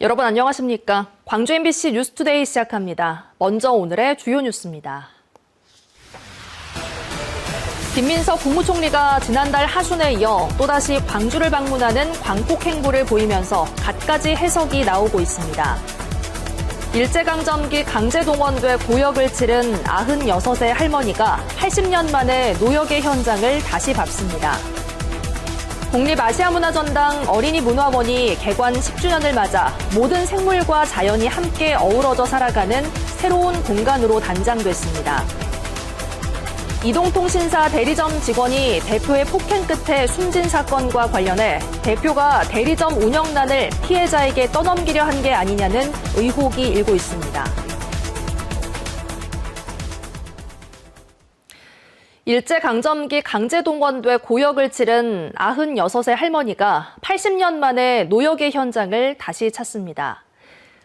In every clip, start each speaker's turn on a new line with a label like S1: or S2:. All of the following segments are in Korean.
S1: 여러분 안녕하십니까? 광주 MBC 뉴스투데이 시작합니다. 먼저 오늘의 주요 뉴스입니다. 김민석 국무총리가 지난달 하순에 이어 또다시 광주를 방문하는 광폭 행보를 보이면서 갖가지 해석이 나오고 있습니다. 일제강점기 강제동원돼 고역을 치른 96의 할머니가 80년 만에 노역의 현장을 다시 밟습니다. 국립아시아문화전당 어린이문화원이 개관 10주년을 맞아 모든 생물과 자연이 함께 어우러져 살아가는 새로운 공간으로 단장됐습니다. 이동통신사 대리점 직원이 대표의 폭행 끝에 숨진 사건과 관련해 대표가 대리점 운영난을 피해자에게 떠넘기려 한 게 아니냐는 의혹이 일고 있습니다. 일제강점기 강제동원돼 고역을 치른 96의 할머니가 80년 만에 노역의 현장을 다시 찾습니다.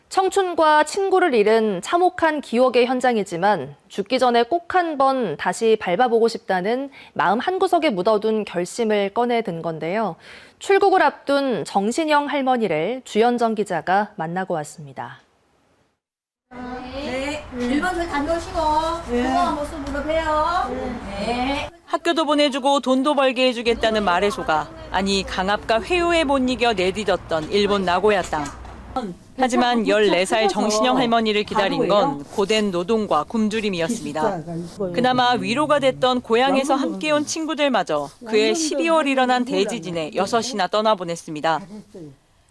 S1: 청춘과 친구를 잃은 참혹한 기억의 현장이지만 죽기 전에 꼭 한번 다시 밟아보고 싶다는 마음 한구석에 묻어둔 결심을 꺼내든 건데요. 출국을 앞둔 정신영 할머니를 주현정 기자가 만나고 왔습니다.
S2: 네. 1번서 다녀오시고 건강한 모습 무릎해요. 네.
S3: 학교도 보내주고 돈도 벌게 해주겠다는 말의 소가, 아니 강압과 회유에 못 이겨 내딛었던 일본 나고야 땅. 하지만 14살 정신영 할머니를 기다린 건 고된 노동과 굶주림이었습니다. 그나마 위로가 됐던 고향에서 함께 온 친구들마저 그해 12월 일어난 대지진에 6이나 떠나보냈습니다.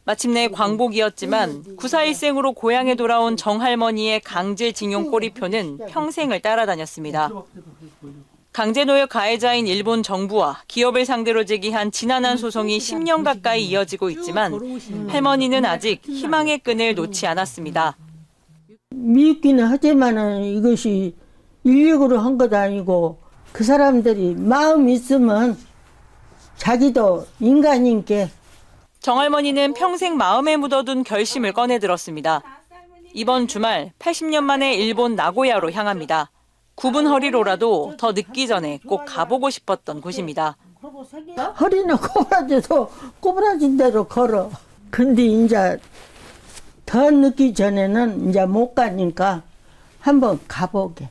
S3: 마침내 광복이었지만 9.4일생으로 고향에 돌아온 정 할머니의 강제징용 꼬리표는 평생을 따라다녔습니다. 강제노역 가해자인 일본 정부와 기업을 상대로 제기한 지난한 소송이 10년 가까이 이어지고 있지만 할머니는 아직 희망의 끈을 놓지 않았습니다.
S4: 미흡기는 하지만은 이것이 인력으로 한 것도 아니고 그 사람들이 마음 있으면 자기도 인간인께
S3: 정 할머니는 평생 마음에 묻어둔 결심을 꺼내들었습니다. 이번 주말 80년 만에 일본 나고야로 향합니다. 굽은 허리로라도 더 늦기 전에 꼭 가보고 싶었던 곳입니다.
S4: 허리는 꼬부라져도 꼬부라진 대로 걸어. 근데 이제 더 늦기 전에는 이제 못 가니까 한번 가보게.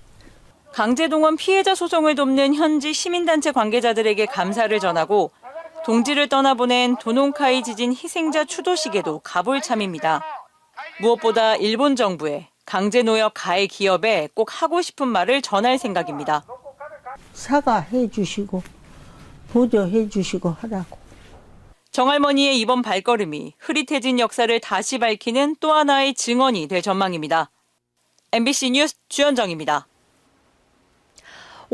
S3: 강제동원 피해자 소송을 돕는 현지 시민단체 관계자들에게 감사를 전하고 동지를 떠나보낸 도농카이 지진 희생자 추도식에도 가볼 참입니다. 무엇보다 일본 정부에 강제노역 가해 기업에 꼭 하고 싶은 말을 전할 생각입니다.
S4: 사과해 주시고 보조해 주시고 하라고.
S3: 정할머니의 이번 발걸음이 흐릿해진 역사를 다시 밝히는 또 하나의 증언이 될 전망입니다. MBC 뉴스 주현정입니다.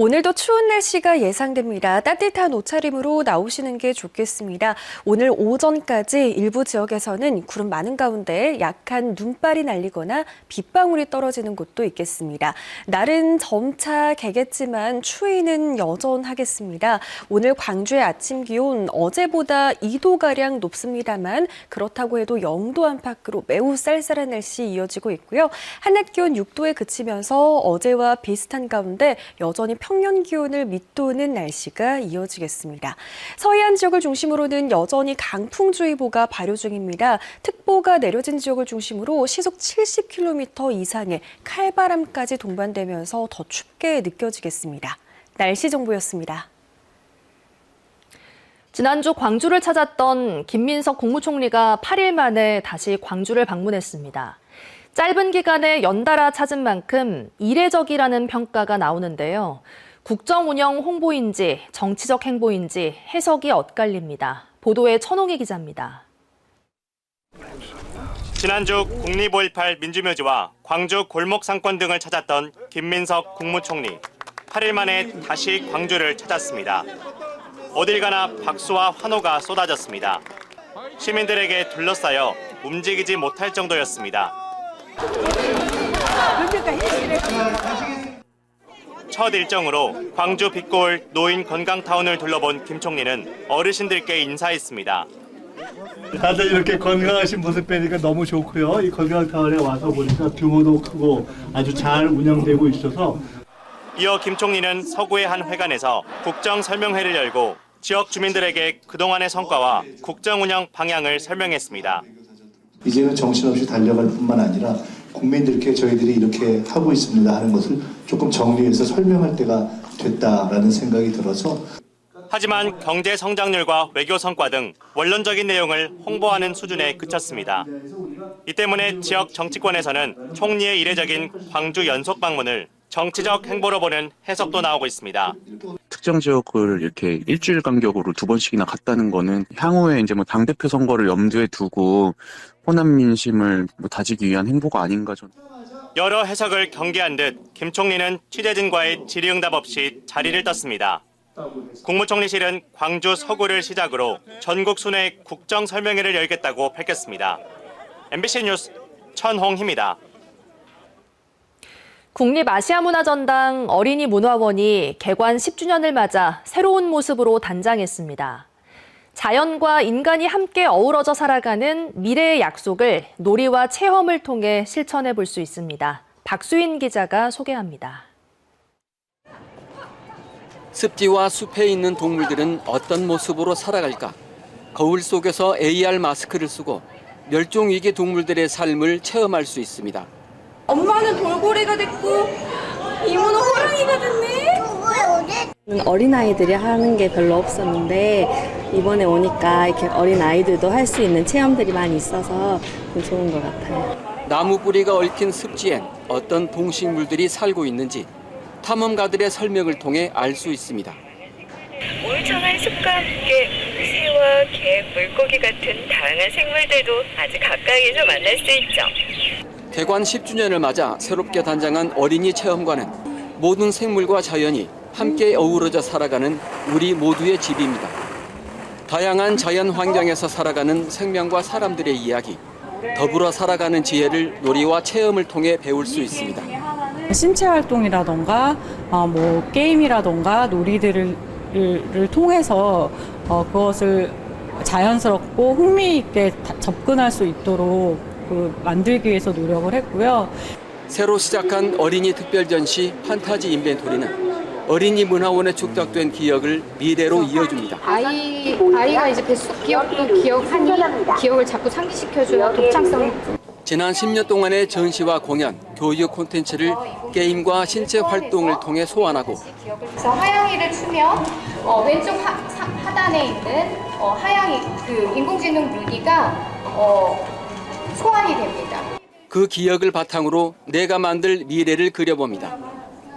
S5: 오늘도 추운 날씨가 예상됩니다. 따뜻한 옷차림으로 나오시는 게 좋겠습니다. 오늘 오전까지 일부 지역에서는 구름 많은 가운데 약한 눈발이 날리거나 빗방울이 떨어지는 곳도 있겠습니다. 날은 점차 개겠지만 추위는 여전하겠습니다. 오늘 광주의 아침 기온 어제보다 2도가량 높습니다만 그렇다고 해도 영도 안팎으로 매우 쌀쌀한 날씨 이어지고 있고요. 한낮 기온 6도에 그치면서 어제와 비슷한 가운데 여전히 평년 기온을 밑도는 날씨가 이어지겠습니다. 서해안 지역을 중심으로는 여전히 강풍주의보가 발효 중입니다. 특보가 내려진 지역을 중심으로 시속 70km 이상의 칼바람까지 동반되면서 더 춥게 느껴지겠습니다. 날씨 정보였습니다.
S1: 지난주 광주를 찾았던 김민석 국무총리가 8일 만에 다시 광주를 방문했습니다. 짧은 기간에 연달아 찾은 만큼 이례적이라는 평가가 나오는데요. 국정운영 홍보인지 정치적 행보인지 해석이 엇갈립니다. 보도에 천홍희 기자입니다.
S6: 지난주 국립 5.18 민주묘지와 광주 골목 상권 등을 찾았던 김민석 국무총리. 8일 만에 다시 광주를 찾았습니다. 어딜 가나 박수와 환호가 쏟아졌습니다. 시민들에게 둘러싸여 움직이지 못할 정도였습니다. 첫 일정으로 광주 빛골 노인 건강타운을 둘러본 김 총리는 어르신들께 인사했습니다.
S7: 다들 이렇게 건강하신 모습 뵈니까 너무 좋고요. 이 건강타운에 와서 보니까 규모도 크고 아주 잘 운영되고 있어서.
S6: 이어 김 총리는 서구의 한 회관에서 국정 설명회를 열고 지역 주민들에게 그동안의 성과와 국정 운영 방향을 설명했습니다.
S8: 이제는 정신없이 달려갈 뿐만 아니라 국민들께 저희들이 이렇게 하고 있습니다 하는 것을 조금 정리해서 설명할 때가 됐다라는 생각이 들어서
S6: 하지만 경제 성장률과 외교 성과 등 원론적인 내용을 홍보하는 수준에 그쳤습니다. 이 때문에 지역 정치권에서는 총리의 이례적인 광주 연속 방문을 정치적 행보로 보는 해석도 나오고 있습니다.
S9: 특정 지역을 이렇게 일주일 간격으로 2번씩이나 갔다는 거는 향후에 이제 당대표 선거를 염두에 두고 호남 민심을 다지기 위한 행보가 아닌가 저는.
S6: 여러 해석을 경계한 듯 김 총리는 취재진과의 질의응답 없이 자리를 떴습니다. 국무총리실은 광주 서구를 시작으로 전국 순회 국정 설명회를 열겠다고 밝혔습니다. MBC 뉴스 천홍희입니다.
S1: 국립아시아문화전당 어린이 문화원이 개관 10주년을 맞아 새로운 모습으로 단장했습니다. 자연과 인간이 함께 어우러져 살아가는 미래의 약속을 놀이와 체험을 통해 실천해 볼 수 있습니다. 박수인 기자가 소개합니다.
S10: 습지와 숲에 있는 동물들은 어떤 모습으로 살아갈까? 거울 속에서 AR 마스크를 쓰고 멸종위기 동물들의 삶을 체험할 수 있습니다.
S2: 엄마는 돌고래가 됐고 이모는 호랑이가 됐네.
S11: 어린아이들이 하는 게 별로 없었는데 이번에 오니까 이렇게 어린아이들도 할 수 있는 체험들이 많이 있어서 좋은 것 같아요.
S10: 나무 뿌리가 얽힌 습지엔 어떤 동식물들이 살고 있는지 탐험가들의 설명을 통해 알 수 있습니다.
S12: 울창한 숲과 함께 새와 개, 물고기 같은 다양한 생물들도 아주 가까이에서 만날 수 있죠.
S10: 개관 10주년을 맞아 새롭게 단장한 어린이 체험관은 모든 생물과 자연이 함께 어우러져 살아가는 우리 모두의 집입니다. 다양한 자연 환경에서 살아가는 생명과 사람들의 이야기, 더불어 살아가는 지혜를 놀이와 체험을 통해 배울 수 있습니다.
S13: 신체 활동이라던가 게임이라던가 놀이들을 통해서 그것을 자연스럽고 흥미있게 접근할 수 있도록 만들기 위해서 노력을 했고요.
S10: 새로 시작한 어린이 특별전시 판타지 인벤토리는 어린이 문화원에 축적된 기억을 미래로 이어줍니다.
S14: 아이가 이제 뱃속 기억도 기억하니 기억을 자꾸 상기시켜줘야 독창성이.
S10: 지난 10년 동안의 전시와 공연, 교육 콘텐츠를 게임과 신체 활동을 통해 소환하고
S14: 그래서 하양이를 추면 왼쪽 하단에 있는 하양이 인공지능 루디가 소환이 됩니다.
S10: 그 기억을 바탕으로 내가 만들 미래를 그려봅니다.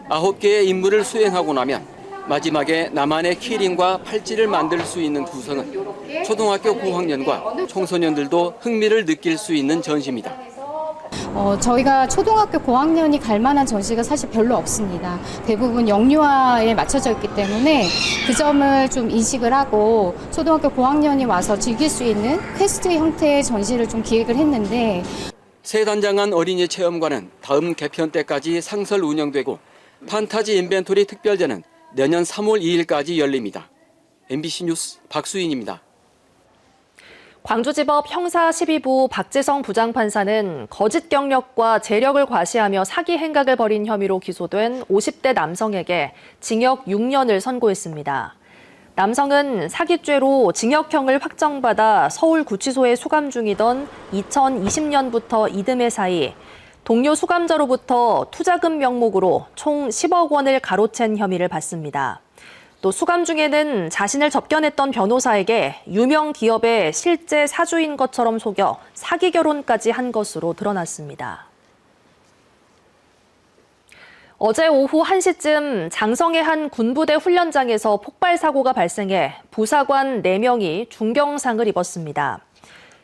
S10: 9개의 임무를 수행하고 나면 마지막에 나만의 키링과 팔찌를 만들 수 있는 구성은 초등학교 고학년과 청소년들도 흥미를 느낄 수 있는 전시입니다.
S14: 저희가 초등학교 고학년이 갈 만한 전시가 사실 별로 없습니다. 대부분 영유아에 맞춰져 있기 때문에 그 점을 좀 인식을 하고 초등학교 고학년이 와서 즐길 수 있는 퀘스트 형태의 전시를 좀 기획을 했는데
S10: 새 단장한 어린이 체험관은 다음 개편 때까지 상설 운영되고 판타지 인벤토리 특별전은 내년 3월 2일까지 열립니다. MBC 뉴스 박수인입니다.
S1: 광주지법 형사 12부 박재성 부장판사는 거짓 경력과 재력을 과시하며 사기 행각을 벌인 혐의로 기소된 50대 남성에게 징역 6년을 선고했습니다. 남성은 사기죄로 징역형을 확정받아 서울구치소에 수감 중이던 2020년부터 이듬해 사이 동료 수감자로부터 투자금 명목으로 총 10억 원을 가로챈 혐의를 받습니다. 또 수감 중에는 자신을 접견했던 변호사에게 유명 기업의 실제 사주인 것처럼 속여 사기 결혼까지 한 것으로 드러났습니다. 어제 오후 1시쯤 장성의 한 군부대 훈련장에서 폭발 사고가 발생해 부사관 4명이 중경상을 입었습니다.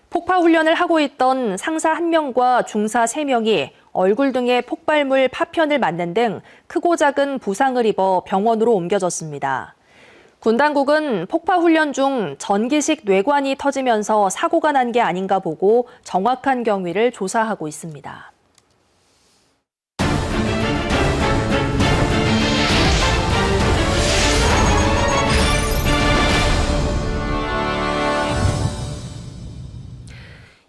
S1: 폭파 훈련을 하고 있던 상사 1명과 중사 3명이 얼굴 등에 폭발물 파편을 맞는 등 크고 작은 부상을 입어 병원으로 옮겨졌습니다. 군 당국은 폭파 훈련 중 전기식 뇌관이 터지면서 사고가 난 게 아닌가 보고 정확한 경위를 조사하고 있습니다.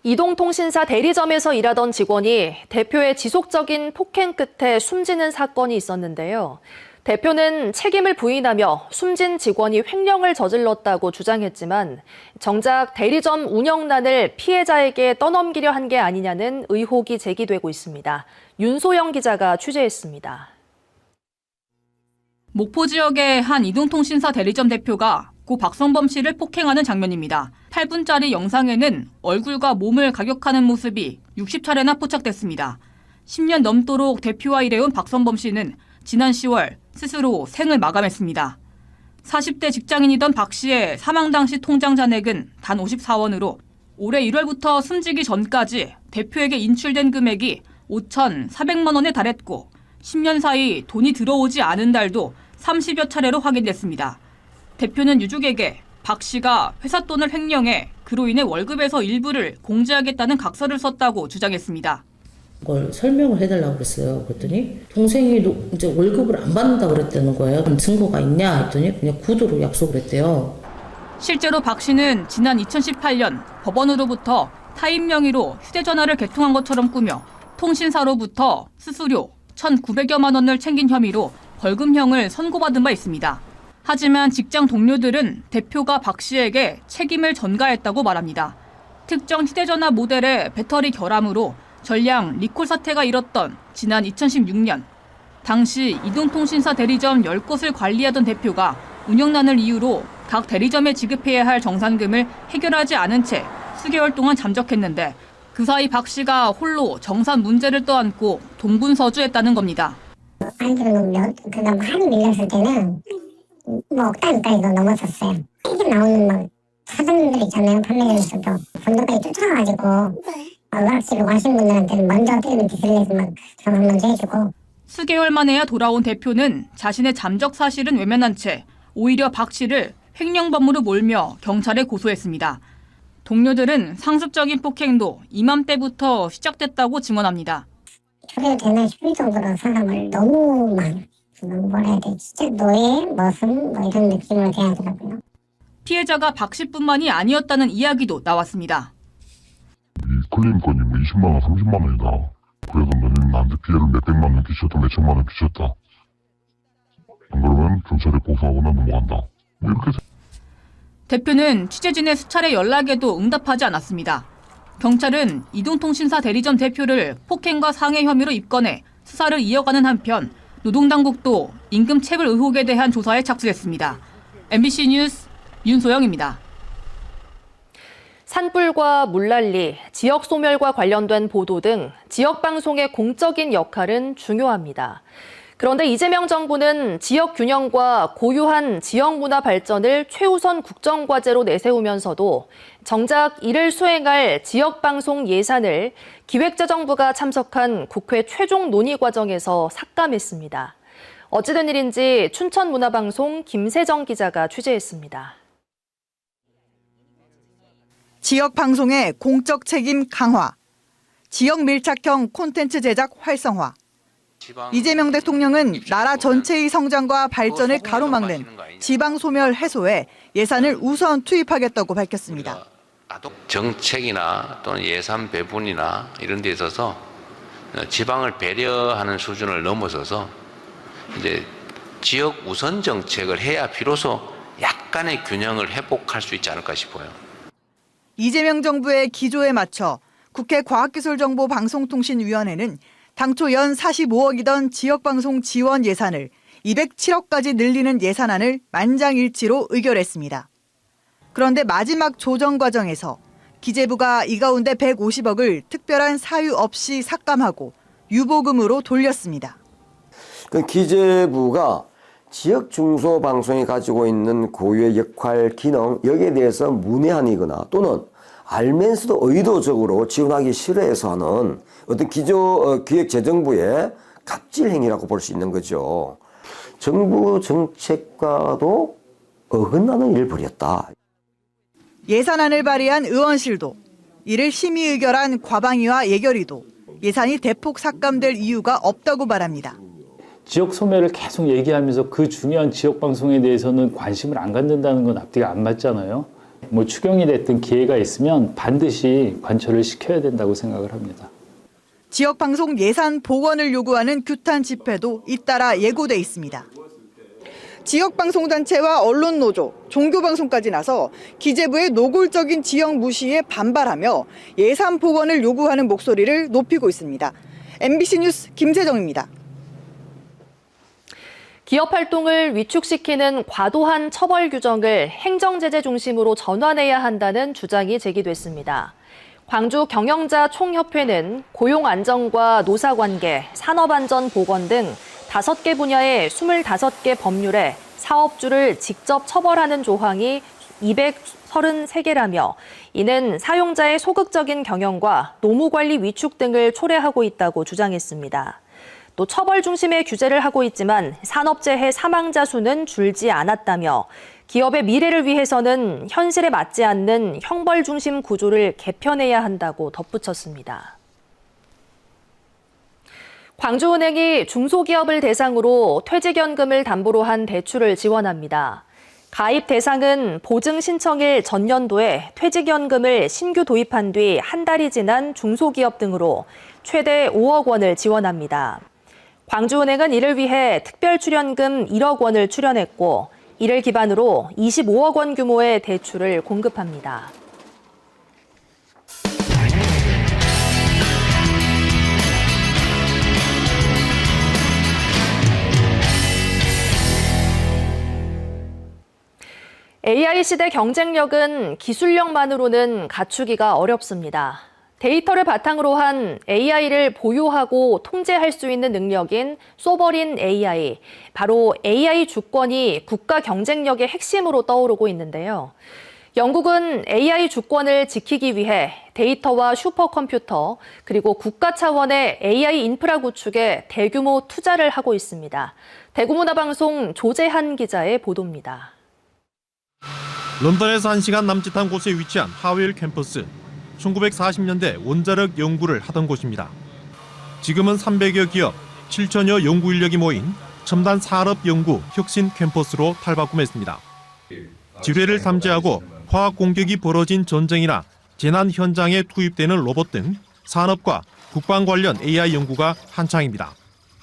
S1: 이동통신사 대리점에서 일하던 직원이 대표의 지속적인 폭행 끝에 숨지는 사건이 있었는데요. 대표는 책임을 부인하며 숨진 직원이 횡령을 저질렀다고 주장했지만 정작 대리점 운영난을 피해자에게 떠넘기려 한 게 아니냐는 의혹이 제기되고 있습니다. 윤소영 기자가 취재했습니다.
S15: 목포 지역의 한 이동통신사 대리점 대표가 고 박성범 씨를 폭행하는 장면입니다. 8분짜리 영상에는 얼굴과 몸을 가격하는 모습이 60차례나 포착됐습니다. 10년 넘도록 대표와 일해온 박성범 씨는 지난 10월 스스로 생을 마감했습니다. 40대 직장인이던 박 씨의 사망 당시 통장 잔액은 단 54원으로 올해 1월부터 숨지기 전까지 대표에게 인출된 금액이 5,400만 원에 달했고 10년 사이 돈이 들어오지 않은 달도 30여 차례로 확인됐습니다. 대표는 유족에게 박 씨가 회사 돈을 횡령해 그로 인해 월급에서 일부를 공제하겠다는 각서를 썼다고 주장했습니다.
S16: 그걸 설명을 해달라고 그랬어요. 그랬더니 동생이 이제 월급을 안 받는다고 그랬다는 거예요. 그럼 증거가 있냐 했더니 그냥 구두로 약속을 했대요.
S15: 실제로 박 씨는 지난 2018년 법원으로부터 타인 명의로 휴대전화를 개통한 것처럼 꾸며 통신사로부터 수수료 1,900여만 원을 챙긴 혐의로 벌금형을 선고받은 바 있습니다. 하지만 직장 동료들은 대표가 박 씨에게 책임을 전가했다고 말합니다. 특정 휴대전화 모델의 배터리 결함으로 전량 리콜 사태가 일었던 지난 2016년. 당시 이동통신사 대리점 10곳을 관리하던 대표가 운영난을 이유로 각 대리점에 지급해야 할 정산금을 해결하지 않은 채 수개월 동안 잠적했는데 그 사이 박 씨가 홀로 정산 문제를 떠안고 동분서주했다는 겁니다.
S17: 그다음 한이 밀렸을 때는 억 단위까지도 넘었었어요. 이게 나오는 사장님들 있잖아요. 판매점에서도 본도까지 쫓아가가지고 의학실로 가신 분들한테는 먼저 때리는 기술을 해서 전화 먼저 해주고.
S15: 수개월 만에야 돌아온 대표는 자신의 잠적 사실은 외면한 채 오히려 박 씨를 횡령범으로 몰며 경찰에 고소했습니다. 동료들은 상습적인 폭행도 이맘때부터 시작됐다고 증언합니다.
S17: 초래되나 싶을 정도로 사람을 너무 뭐라 해야 돼, 진짜 노예, 머슴 이런 느낌으로 대하더라고요.
S15: 피해자가 박 씨뿐만이 아니었다는 이야기도 나왔습니다.
S18: 클레임권이 20만 원, 30만 원이다. 그래도 너는 나한테 피해를 몇백만 원 끼쳤다, 몇천만 원 끼쳤다. 안 그러면 경찰에 고소하거나 넘어간다. 이렇게.
S15: 대표는 취재진의 수차례 연락에도 응답하지 않았습니다. 경찰은 이동통신사 대리점 대표를 폭행과 상해 혐의로 입건해 수사를 이어가는 한편 노동당국도 임금 체불 의혹에 대한 조사에 착수했습니다. MBC 뉴스 윤소영입니다.
S1: 산불과 물난리, 지역 소멸과 관련된 보도 등 지역 방송의 공적인 역할은 중요합니다. 그런데 이재명 정부는 지역 균형과 고유한 지역 문화 발전을 최우선 국정과제로 내세우면서도 정작 이를 수행할 지역 방송 예산을 기획재정부가 참석한 국회 최종 논의 과정에서 삭감했습니다. 어찌된 일인지 춘천문화방송 김세정 기자가 취재했습니다.
S19: 지역 방송의 공적 책임 강화, 지역 밀착형 콘텐츠 제작 활성화. 이재명 대통령은 나라 전체의 성장과 발전을 가로막는 지방 소멸 해소에 예산을 우선 투입하겠다고 밝혔습니다.
S20: 정책이나 또는 예산 배분이나 이런 데 있어서 지방을 배려하는 수준을 넘어서서 이제 지역 우선 정책을 해야 비로소 약간의 균형을 회복할 수 있지 않을까 싶어요.
S19: 이재명 정부의 기조에 맞춰 국회 과학기술정보방송통신위원회는 당초 연 45억이던 지역방송 지원 예산을 207억까지 늘리는 예산안을 만장일치로 의결했습니다. 그런데 마지막 조정 과정에서 기재부가 이 가운데 150억을 특별한 사유 없이 삭감하고 유보금으로 돌렸습니다.
S21: 기재부가 지역 중소방송이 가지고 있는 고유의 역할, 기능 여기에 대해서 문외한이거나 또는 알면서도 의도적으로 지원하기 싫어해서 하는 어떤 기획재정부의 갑질 행위라고 볼 수 있는 거죠. 정부 정책과도 어긋나는 일을 벌였다.
S19: 예산안을 발의한 의원실도 이를 심의 의결한 과방위와 예결위도 예산이 대폭 삭감될 이유가 없다고 말합니다.
S22: 지역 소멸을 계속 얘기하면서 그 중요한 지역 방송에 대해서는 관심을 안 갖는다는 건 앞뒤가 안 맞잖아요. 추경이 됐든 기회가 있으면 반드시 관철을 시켜야 된다고 생각을 합니다.
S19: 지역 방송 예산 복원을 요구하는 규탄 집회도 잇따라 예고돼 있습니다. 지역방송단체와 언론노조, 종교방송까지 나서 기재부의 노골적인 지역 무시에 반발하며 예산 복원을 요구하는 목소리를 높이고 있습니다. MBC 뉴스 김세정입니다.
S1: 기업 활동을 위축시키는 과도한 처벌 규정을 행정제재 중심으로 전환해야 한다는 주장이 제기됐습니다. 광주 경영자 총협회는 고용안정과 노사관계, 산업안전보건 등 5개 분야의 25개 법률에 사업주를 직접 처벌하는 조항이 233개라며 이는 사용자의 소극적인 경영과 노무관리 위축 등을 초래하고 있다고 주장했습니다. 또 처벌 중심의 규제를 하고 있지만 산업재해 사망자 수는 줄지 않았다며 기업의 미래를 위해서는 현실에 맞지 않는 형벌 중심 구조를 개편해야 한다고 덧붙였습니다. 광주은행이 중소기업을 대상으로 퇴직연금을 담보로 한 대출을 지원합니다. 가입 대상은 보증 신청일 전년도에 퇴직연금을 신규 도입한 뒤 한 달이 지난 중소기업 등으로 최대 5억 원을 지원합니다. 광주은행은 이를 위해 특별출연금 1억 원을 출연했고 이를 기반으로 25억 원 규모의 대출을 공급합니다. AI 시대 경쟁력은 기술력만으로는 갖추기가 어렵습니다. 데이터를 바탕으로 한 AI를 보유하고 통제할 수 있는 능력인 소버린 AI, 바로 AI 주권이 국가 경쟁력의 핵심으로 떠오르고 있는데요. 영국은 AI 주권을 지키기 위해 데이터와 슈퍼컴퓨터, 그리고 국가 차원의 AI 인프라 구축에 대규모 투자를 하고 있습니다. 대구문화방송 조재한 기자의 보도입니다.
S3: 런던에서 1시간 남짓한 곳에 위치한 하웰 캠퍼스. 1940년대 원자력 연구를 하던 곳입니다. 지금은 300여 기업, 7천여 연구 인력이 모인 첨단 산업 연구 혁신 캠퍼스로 탈바꿈했습니다. 지뢰를 탐지하고 화학 공격이 벌어진 전쟁이나 재난 현장에 투입되는 로봇 등 산업과 국방 관련 AI 연구가 한창입니다.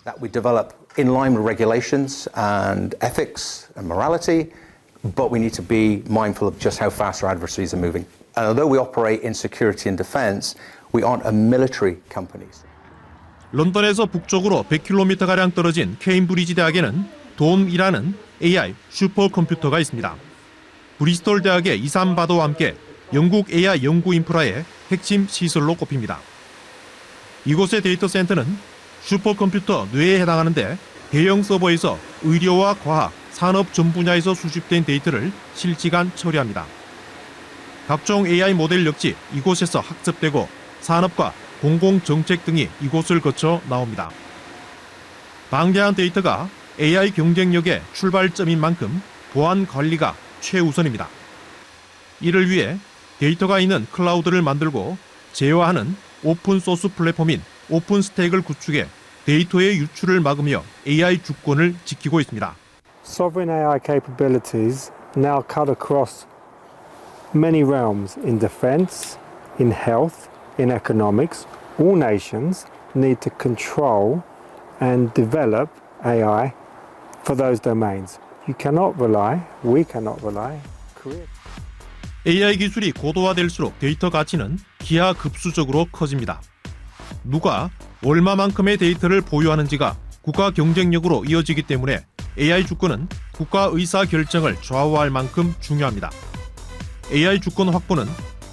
S4: That we develop in line with regulations and ethics and morality, but we need to be mindful of just how fast our adversaries are moving. And although we operate in security and defense, we aren't a military company.
S3: 런던에서 북쪽으로 100km가량 떨어진 케임브리지 대학에는 돔이라는 AI 슈퍼컴퓨터가 있습니다. 브리스톨 대학의 이삼바도와 함께 영국 AI 연구 인프라의 핵심 시설로 꼽힙니다. 이곳의 데이터 센터는 슈퍼컴퓨터 뇌에 해당하는데 대형 서버에서 의료와 과학, 산업 전 분야에서 수집된 데이터를 실시간 처리합니다. 각종 AI 모델 역시 이곳에서 학습되고 산업과 공공정책 등이 이곳을 거쳐 나옵니다. 방대한 데이터가 AI 경쟁력의 출발점인 만큼 보안 관리가 최우선입니다. 이를 위해 데이터가 있는 클라우드를 만들고 제어하는 오픈소스 플랫폼인 오픈스택을 구축해 데이터의 유출을 막으며 AI 주권을 지키고 있습니다.
S23: Sovereign AI capabilities now cut across many realms in defense, in health, in economics. All nations need to control and develop AI for those domains. You cannot rely, we cannot rely.
S3: AI 기술이 고도화될수록 데이터 가치는 기하급수적으로 커집니다. 누가 얼마만큼의 데이터를 보유하는지가 국가 경쟁력으로 이어지기 때문에 AI 주권은 국가 의사 결정을 좌우할 만큼 중요합니다. AI 주권 확보는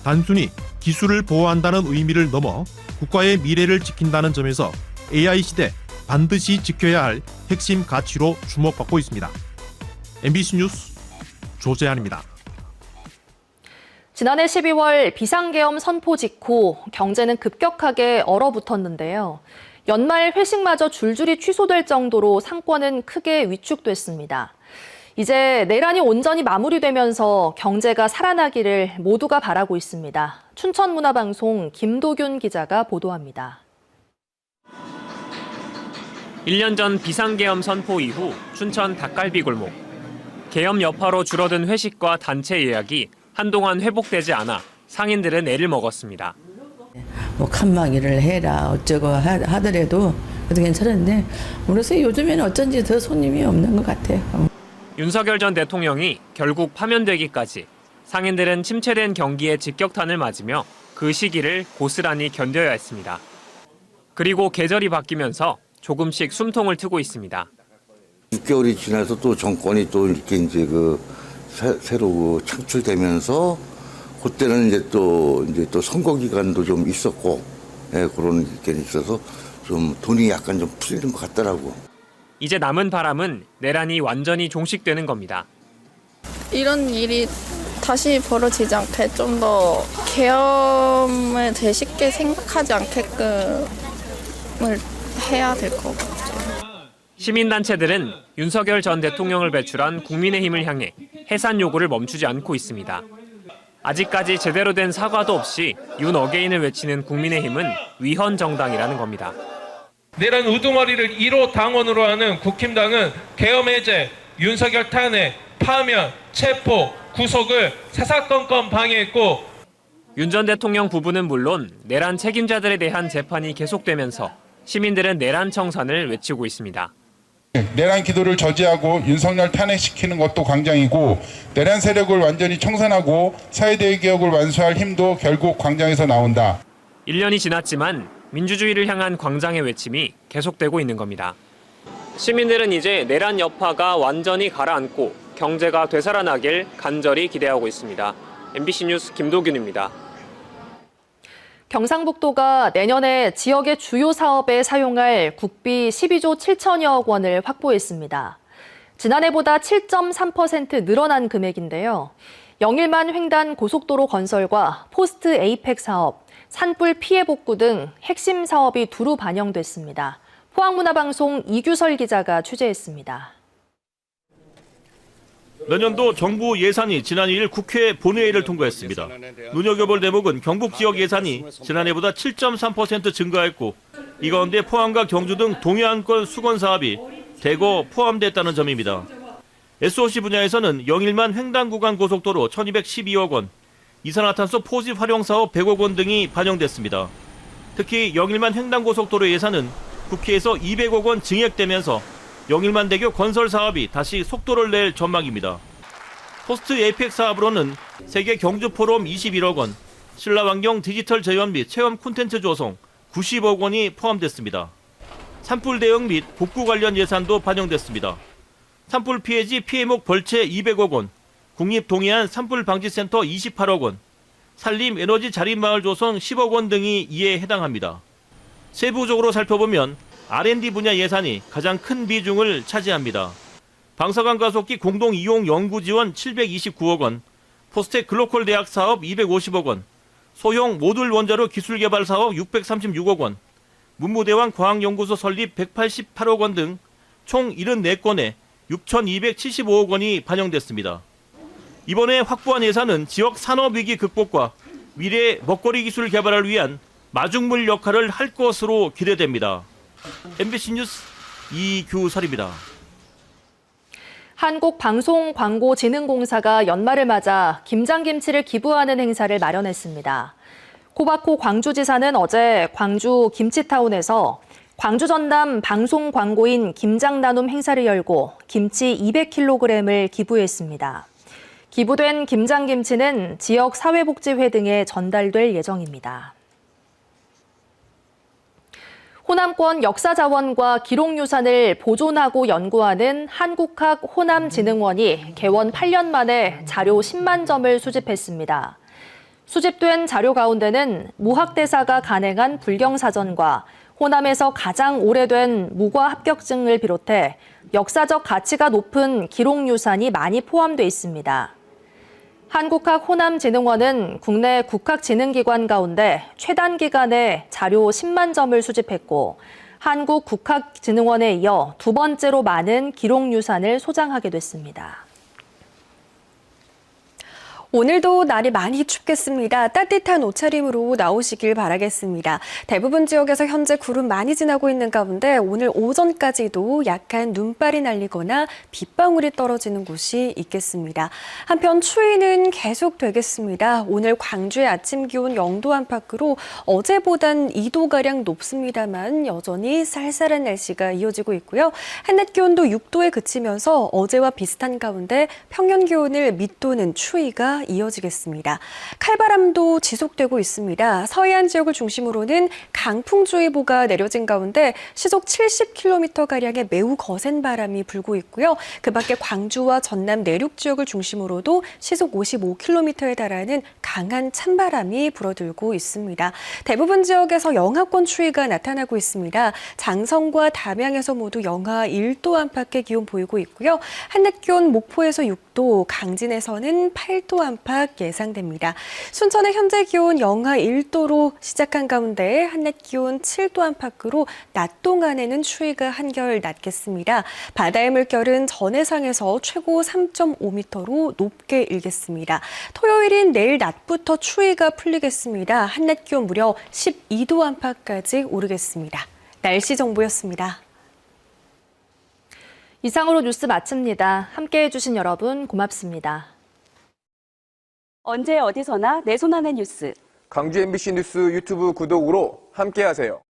S3: 단순히 기술을 보호한다는 의미를 넘어 국가의 미래를 지킨다는 점에서 AI 시대 반드시 지켜야 할 핵심 가치로 주목받고 있습니다. MBC 뉴스 조재한입니다.
S1: 지난해 12월 비상계엄 선포 직후 경제는 급격하게 얼어붙었는데요. 연말 회식마저 줄줄이 취소될 정도로 상권은 크게 위축됐습니다. 이제 내란이 온전히 마무리되면서 경제가 살아나기를 모두가 바라고 있습니다. 춘천문화방송 김도균 기자가 보도합니다.
S6: 1년 전 비상계엄 선포 이후 춘천 닭갈비 골목. 계엄 여파로 줄어든 회식과 단체 예약이 한동안 회복되지 않아 상인들은 애를 먹었습니다.
S16: 뭐 칸막이를 해라 어쩌고 하더라도 그래도 괜찮은데 그래서 요즘에는 어쩐지 더 손님이 없는 것 같아요.
S5: 윤석열 전 대통령이 결국 파면되기까지 상인들은 침체된 경기에 직격탄을 맞으며 그 시기를 고스란히 견뎌야 했습니다. 그리고 계절이 바뀌면서 조금씩 숨통을 트고 있습니다.
S7: 6개월이 지나서 또 정권이 또 이렇게 이제 새로 창출되면서 그때는 이제 또 선거 기간도 좀 있었고, 예, 그런 게 있어서 좀 돈이 약간 좀 풀리는 것 같더라고.
S5: 이제 남은 바람은 내란이 완전히 종식되는 겁니다.
S8: 이런 일이 다시 벌어지지 않게 좀 더 계엄을 되게 쉽게 생각하지 않게끔을 해야 될 것 같아요.
S5: 시민단체들은 윤석열 전 대통령을 배출한 국민의힘을 향해 해산 요구를 멈추지 않고 있습니다. 아직까지 제대로 된 사과도 없이 윤 어게인을 외치는 국민의힘은 위헌 정당이라는 겁니다.
S24: 내란 우두머리를 1호 당원으로 하는 국힘당은 계엄 해제, 윤석열 탄핵, 파면, 체포, 구속을 사사건건 방해했고
S5: 윤 전 대통령 부부는 물론 내란 책임자들에 대한 재판이 계속되면서 시민들은 내란 청산을 외치고 있습니다.
S25: 내란 기도를 저지하고 윤석열 탄핵시키는 것도 광장이고 내란 세력을 완전히 청산하고 사회대의 개혁을 완수할 힘도 결국 광장에서 나온다.
S5: 1년이 지났지만 민주주의를 향한 광장의 외침이 계속되고 있는 겁니다. 시민들은 이제 내란 여파가 완전히 가라앉고 경제가 되살아나길 간절히 기대하고 있습니다. MBC 뉴스 김도균입니다.
S1: 경상북도가 내년에 지역의 주요 사업에 사용할 국비 12조 7천여억 원을 확보했습니다. 지난해보다 7.3% 늘어난 금액인데요. 영일만 횡단 고속도로 건설과 포스트 에이펙 사업, 산불 피해 복구 등 핵심 사업이 두루 반영됐습니다. 포항문화방송 이규설 기자가 취재했습니다.
S26: 내년도 정부 예산이 지난 2일 국회 본회의를 통과했습니다. 눈여겨볼 대목은 경북 지역 예산이 지난해보다 7.3% 증가했고 이 가운데 포항과 경주 등 동해안권 수건 사업이 대거 포함됐다는 점입니다. SOC 분야에서는 영일만 횡단 구간 고속도로 1212억 원, 이산화탄소 포집 활용 사업 100억 원 등이 반영됐습니다. 특히 영일만 횡단 고속도로 예산은 국회에서 200억 원 증액되면서 영일만대교 건설 사업이 다시 속도를 낼 전망입니다. 포스트 에이펙 사업으로는 세계 경주 포럼 21억 원, 신라환경 디지털 재현 및 체험 콘텐츠 조성 90억 원이 포함됐습니다. 산불 대응 및 복구 관련 예산도 반영됐습니다. 산불 피해지 피해목 벌채 200억 원, 국립동해안 산불방지센터 28억 원, 산림 에너지 자립마을 조성 10억 원 등이 이에 해당합니다. 세부적으로 살펴보면 R&D 분야 예산이 가장 큰 비중을 차지합니다. 방사관 가속기 공동 이용 연구 지원 729억 원, 포스텍 글로컬 대학 사업 250억 원, 소형 모듈 원자로 기술 개발 사업 636억 원, 문무대왕 과학연구소 설립 188억 원 등 총 74건에 6,275억 원이 반영됐습니다. 이번에 확보한 예산은 지역 산업위기 극복과 미래 먹거리 기술 개발을 위한 마중물 역할을 할 것으로 기대됩니다. MBC 뉴스 이규설입니다.
S1: 한국방송광고진흥공사가 연말을 맞아 김장김치를 기부하는 행사를 마련했습니다. 코바코 광주지사는 어제 광주 김치타운에서 광주 전남 방송광고인 김장나눔 행사를 열고 김치 200kg을 기부했습니다. 기부된 김장김치는 지역 사회복지회 등에 전달될 예정입니다. 호남권 역사자원과 기록유산을 보존하고 연구하는 한국학 호남진흥원이 개원 8년 만에 자료 10만 점을 수집했습니다. 수집된 자료 가운데는 무학대사가 간행한 불경사전과 호남에서 가장 오래된 무과 합격증을 비롯해 역사적 가치가 높은 기록유산이 많이 포함돼 있습니다. 한국학 호남진흥원은 국내 국학진흥기관 가운데 최단 기간에 자료 10만 점을 수집했고 한국국학진흥원에 이어 두 번째로 많은 기록유산을 소장하게 됐습니다.
S2: 오늘도 날이 많이 춥겠습니다. 따뜻한 옷차림으로 나오시길 바라겠습니다. 대부분 지역에서 현재 구름 많이 지나고 있는 가운데 오늘 오전까지도 약한 눈발이 날리거나 빗방울이 떨어지는 곳이 있겠습니다. 한편 추위는 계속되겠습니다. 오늘 광주의 아침 기온 0도 안팎으로 어제보단 2도가량 높습니다만 여전히 쌀쌀한 날씨가 이어지고 있고요. 한낮 기온도 6도에 그치면서 어제와 비슷한 가운데 평년 기온을 밑도는 추위가 이어지겠습니다. 칼바람도 지속되고 있습니다. 서해안 지역을 중심으로는 강풍주의보가 내려진 가운데 시속 70km가량의 매우 거센 바람이 불고 있고요. 그 밖에 광주와 전남 내륙 지역을 중심으로도 시속 55km에 달하는 강한 찬바람이 불어들고 있습니다. 대부분 지역에서 영하권 추위가 나타나고 있습니다. 장성과 담양에서 모두 영하 1도 안팎의 기온 보이고 있고요. 한낮 기온 목포에서 6도, 강진에서는 8도 안팎 예상됩니다. 순천의 현재 기온 영하 1도로 시작한 가운데 한낮 기온 7도 안팎으로 낮 동안에는 추위가 한결 낮겠습니다. 바다의 물결은 전해상에서 최고 3.5m로 높게 일겠습니다. 토요일인 내일 낮부터 추위가 풀리겠습니다. 한낮 기온 무려 12도 안팎까지 오르겠습니다. 날씨 정보였습니다.
S1: 이상으로 뉴스 마칩니다. 함께해 주신 여러분 고맙습니다.
S9: 언제 어디서나 내 손 안의 뉴스.
S11: 광주 MBC 뉴스 유튜브 구독으로 함께하세요.